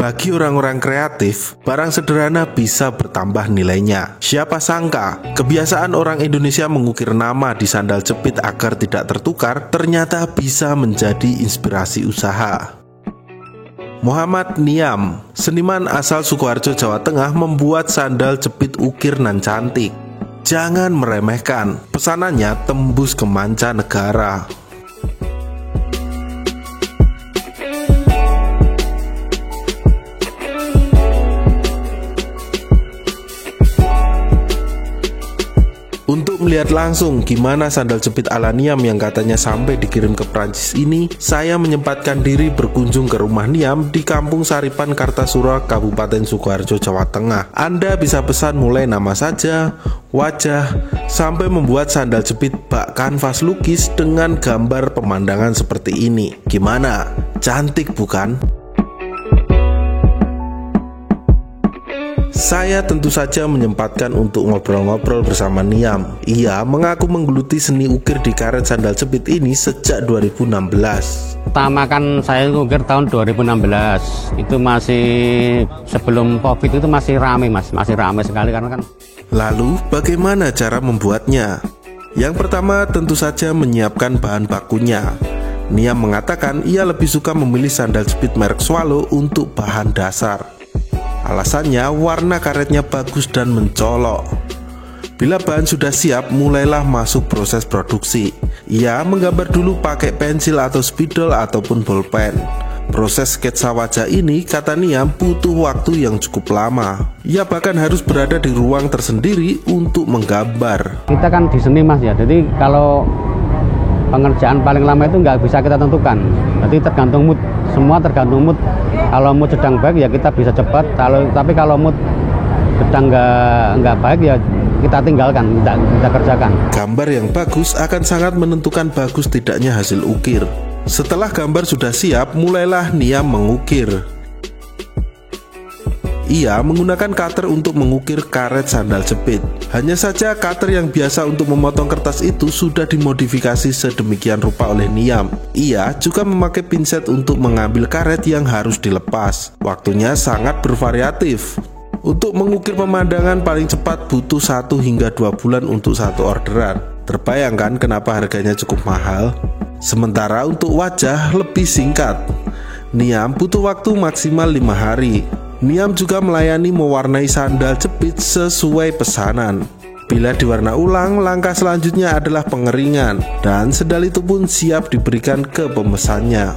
Bagi orang-orang kreatif, barang sederhana bisa bertambah nilainya. Siapa sangka, kebiasaan orang Indonesia mengukir nama di sandal jepit agar tidak tertukar ternyata bisa menjadi inspirasi usaha. Muhammad Niam, seniman asal Sukoharjo, Jawa Tengah, membuat sandal jepit ukir nan cantik. Jangan meremehkan, pesanannya tembus ke mancanegara. Untuk melihat langsung gimana sandal jepit ala Niam yang katanya sampai dikirim ke Prancis ini, saya menyempatkan diri berkunjung ke rumah Niam di Kampung Saripan, Kartasura, Kabupaten Sukoharjo, Jawa Tengah. Anda bisa pesan mulai nama saja, wajah, sampai membuat sandal jepit bak kanvas lukis dengan gambar pemandangan seperti ini. Gimana? Cantik bukan? Saya tentu saja menyempatkan untuk ngobrol-ngobrol bersama Niam. Ia mengaku menggeluti seni ukir di karet sandal jepit ini sejak 2016. Pertama kan saya ukir tahun 2016. Itu masih sebelum Covid, itu masih ramai Mas, masih ramai sekali karena kan. Lalu bagaimana cara membuatnya? Yang pertama tentu saja menyiapkan bahan bakunya. Niam mengatakan ia lebih suka memilih sandal jepit merek Swallow untuk bahan dasar. Alasannya warna karetnya bagus dan mencolok. Bila bahan sudah siap, mulailah masuk proses produksi. Ia menggambar dulu pakai pensil atau spidol ataupun bolpen. Proses sketsa wajah ini, kata Niam, butuh waktu yang cukup lama. Ia bahkan harus berada di ruang tersendiri untuk menggambar. Kita kan di seni Mas ya, jadi kalau pengerjaan paling lama itu nggak bisa kita tentukan. Jadi tergantung mood, semua tergantung mood. Kalau mood sedang baik ya kita bisa cepat. Tapi kalau mood sedang nggak baik ya kita tinggalkan, tidak kita kerjakan. Gambar yang bagus akan sangat menentukan bagus tidaknya hasil ukir. Setelah gambar sudah siap, mulailah Niam mengukir. Ia menggunakan cutter untuk mengukir karet sandal jepit. Hanya saja cutter yang biasa untuk memotong kertas itu sudah dimodifikasi sedemikian rupa oleh Niam. Ia juga memakai pinset untuk mengambil karet yang harus dilepas. Waktunya sangat bervariatif. Untuk mengukir pemandangan paling cepat butuh 1 hingga 2 bulan untuk satu orderan. Terbayangkan kenapa harganya cukup mahal? Sementara untuk wajah lebih singkat. Niam butuh waktu maksimal 5 hari. Niam juga melayani mewarnai sandal jepit sesuai pesanan. Bila diwarna ulang, langkah selanjutnya adalah pengeringan, dan sendal itu pun siap diberikan ke pemesannya.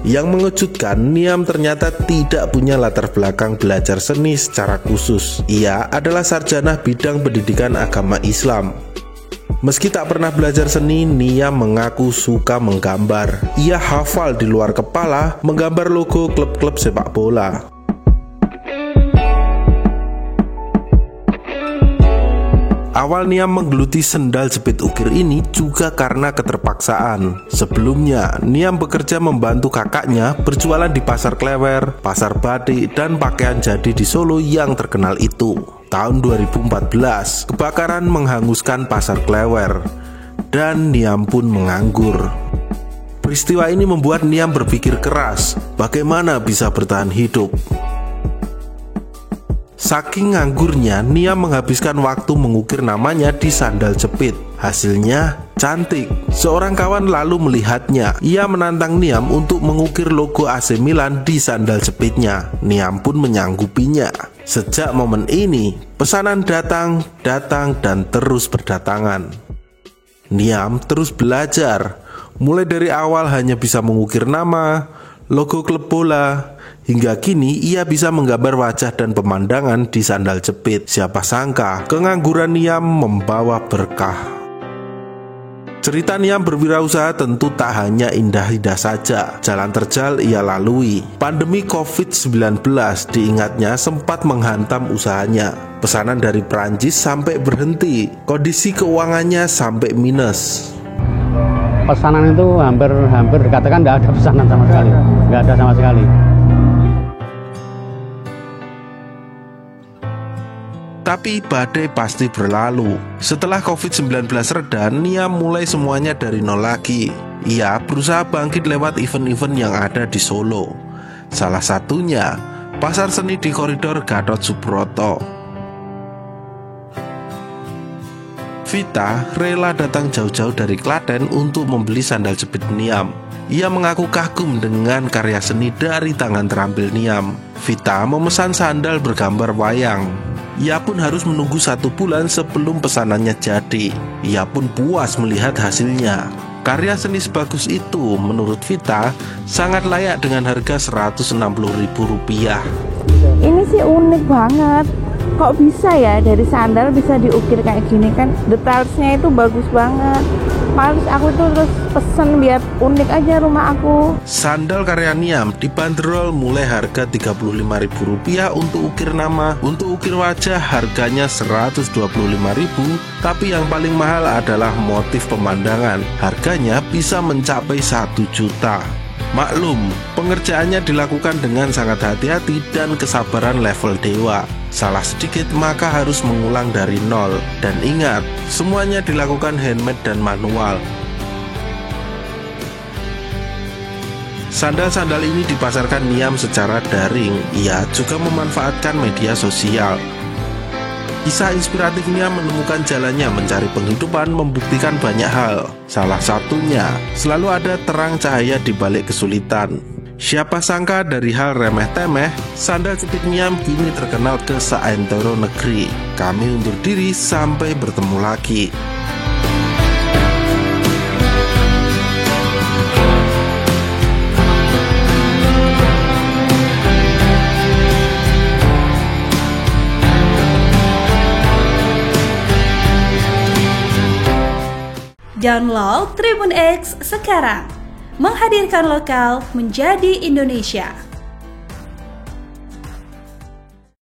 Yang mengejutkan, Niam ternyata tidak punya latar belakang belajar seni secara khusus. Ia adalah sarjana bidang pendidikan agama Islam. Meski tak pernah belajar seni, Niam mengaku suka menggambar. Ia hafal di luar kepala menggambar logo klub-klub sepak bola. Awal Niam menggeluti sendal jepit ukir ini juga karena keterpaksaan. Sebelumnya, Niam bekerja membantu kakaknya berjualan di pasar Klewer, pasar batik, dan pakaian jadi di Solo yang terkenal itu. Tahun 2014, kebakaran menghanguskan pasar Klewer, dan Niam pun menganggur. Peristiwa ini membuat Niam berpikir keras, bagaimana bisa bertahan hidup. Saking nganggurnya, Niam menghabiskan waktu mengukir namanya di sandal jepit. Hasilnya cantik. Seorang kawan lalu melihatnya. Ia menantang Niam untuk mengukir logo AC Milan di sandal jepitnya. Niam pun menyanggupinya. Sejak momen ini, pesanan datang, dan terus berdatangan. Niam terus belajar. Mulai dari awal hanya bisa mengukir nama, logo klub bola, hingga kini ia bisa menggambar wajah dan pemandangan di sandal jepit. Siapa sangka kengangguran Niam membawa berkah. Cerita Niam berwirausaha tentu tak hanya indah-indah saja. Jalan terjal ia lalui. Pandemi COVID-19 diingatnya sempat menghantam usahanya. Pesanan dari Prancis sampai berhenti. Kondisi keuangannya sampai minus. Pesanan itu hampir dikatakan nggak ada pesanan sama sekali. Nggak ada sama sekali. Tapi badai pasti berlalu. Setelah COVID-19 reda, Niam mulai semuanya dari nol lagi. Ia berusaha bangkit lewat event-event yang ada di Solo. Salah satunya, pasar seni di koridor Gatot Subroto. Vita rela datang jauh-jauh dari Klaten untuk membeli sandal jepit Niam. Ia mengaku kagum dengan karya seni dari tangan terampil Niam. Vita memesan sandal bergambar wayang. Ia pun harus menunggu 1 bulan sebelum pesanannya jadi. Ia pun puas melihat hasilnya. Karya seni sebagus itu menurut Vita sangat layak dengan harga Rp160.000. Ini sih unik banget. Kok bisa ya dari sandal bisa diukir kayak gini kan? Detailsnya itu bagus banget. Males aku tuh terus pesen biar unik aja rumah aku. Sandal karya Niam dibanderol mulai harga Rp35.000 untuk ukir nama. Untuk ukir wajah harganya Rp125.000. Tapi yang paling mahal adalah motif pemandangan. Harganya bisa mencapai 1 juta. Maklum, pengerjaannya dilakukan dengan sangat hati-hati dan kesabaran level dewa. Salah sedikit maka harus mengulang dari nol. Dan ingat, semuanya dilakukan handmade dan manual. Sandal-sandal ini dipasarkan Niam secara daring. Ia juga memanfaatkan media sosial. Kisah inspiratif Niam menemukan jalannya mencari penghidupan membuktikan banyak hal. Salah satunya, selalu ada terang cahaya di balik kesulitan. Siapa sangka dari hal remeh-temeh, sandal jepit Niam kini terkenal ke seantero negeri. Kami undur diri, sampai bertemu lagi. Download Tribun X sekarang, menghadirkan lokal menjadi Indonesia.